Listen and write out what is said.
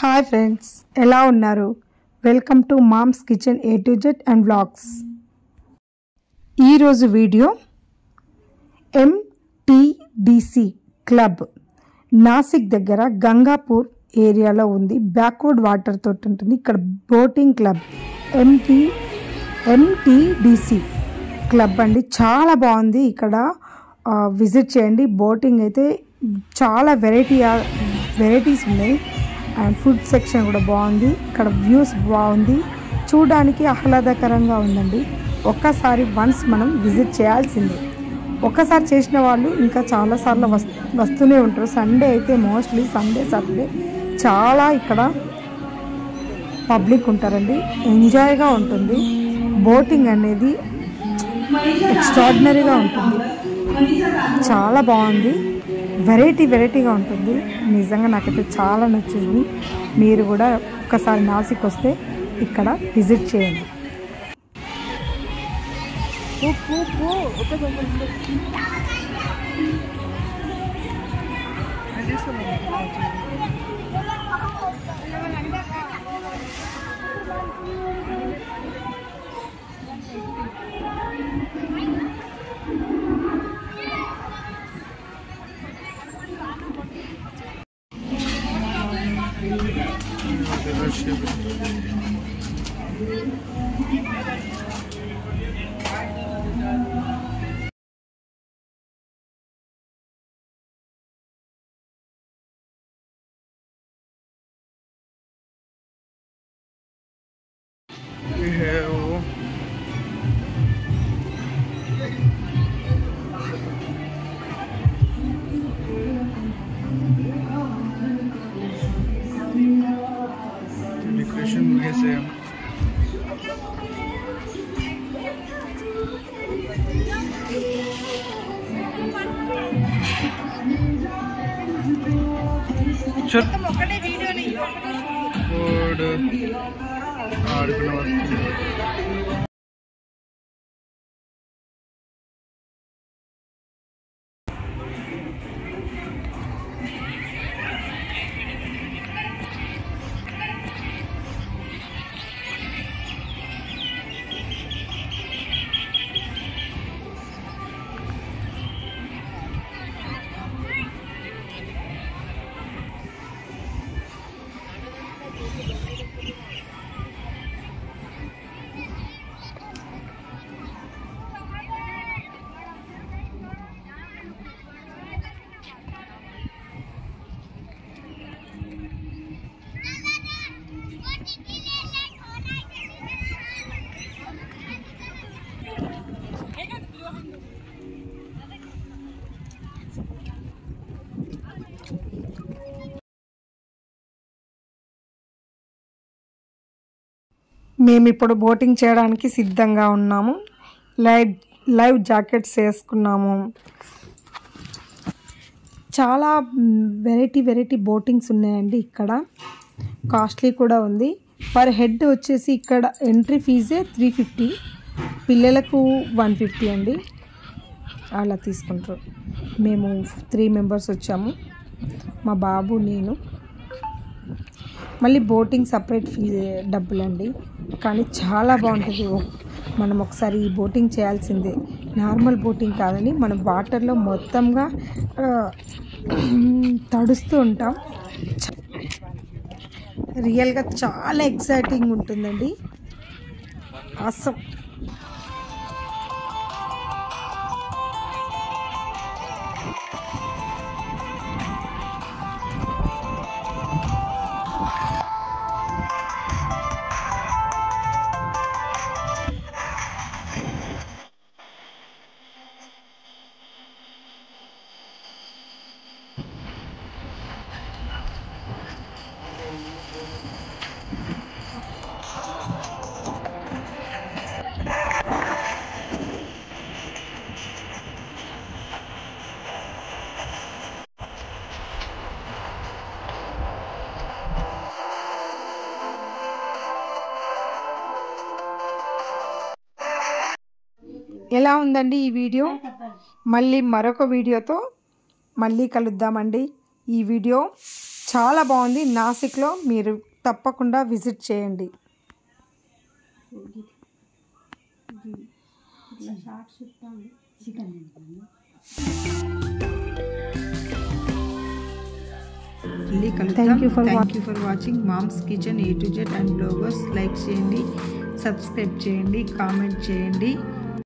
Hi friends, ఎలా ఉన్నారు? Welcome to mom's kitchen A to Z and vlogs. ఈరోజు video MTDC club Nashik దగ్గర గంగాపూర్ ఏరియాలో ఉంది. బ్యాక్వర్డ్ వాటర్ తోటి ఉంటుంది. ఇక్కడ బోటింగ్ క్లబ్ MTDC క్లబ్ అండి. చాలా బాగుంది. ఇక్కడ విజిట్ చేయండి. బోటింగ్ అయితే చాలా వెరైటీస్ ఉన్నాయి. అండ్ ఫుడ్ సెక్షన్ కూడా బాగుంది. ఇక్కడ వ్యూస్ బాగుంది. చూడడానికి ఆహ్లాదకరంగా ఉందండి. ఒక్కసారి వన్స్ మనం విజిట్ చేయాల్సిందే. ఒక్కసారి చేసిన వాళ్ళు ఇంకా చాలాసార్లు వస్తూనే ఉంటారు. సండే అయితే మోస్ట్లీ సాటర్డే చాలా ఇక్కడ పబ్లిక్ ఉంటారండి. ఎంజాయ్గా ఉంటుంది. బోటింగ్ అనేది ఎక్స్ట్రాడినరీగా ఉంటుంది. చాలా బాగుంది. వెరైటీగా ఉంటుంది. నిజంగా నాకైతే చాలా నచ్చింది. మీరు కూడా ఒక్కసారి నాసిక్ వస్తే ఇక్కడ విజిట్ చేయండి. डेकोरेशन कैसे है? ఆడుకున్న వస్తుంది. మేము ఇప్పుడు బోటింగ్ చేయడానికి సిద్ధంగా ఉన్నాము. లైవ్ జాకెట్స్ వేసుకున్నాము. చాలా వెరైటీ బోటింగ్స్ ఉన్నాయండి. ఇక్కడ కాస్ట్లీ కూడా ఉంది. పర్ హెడ్ వచ్చేసి ఇక్కడ ఎంట్రీ ఫీజే 350, పిల్లలకు 150 అండి. అలా తీసుకుంటారు. మేము 3 మెంబర్స్ వచ్చాము, మా బాబు, నేను. మళ్ళీ బోటింగ్ సపరేట్ డబ్బులండి. కానీ చాలా బాగుంటుంది. మనం ఒకసారి ఈ బోటింగ్ చేయాల్సిందే. నార్మల్ బోటింగ్ కాదని మనం వాటర్లో మొత్తంగా తడుస్తూ ఉంటాం. రియల్గా చాలా ఎక్సైటింగ్ ఉంటుందండి. ఆసమ్. ఎలా ఉందండి ఈ వీడియో? మళ్ళీ మరొక వీడియోతో మళ్ళీ కలుద్దామండి. ఈ వీడియో చాలా బాగుంది. నాసిక్లో మీరు తప్పకుండా విజిట్ చేయండి. Thank you for watching mom's kitchen A to Z and bloggers. Like చేయండి, సబ్స్క్రైబ్ చేయండి, కామెంట్ చేయండి.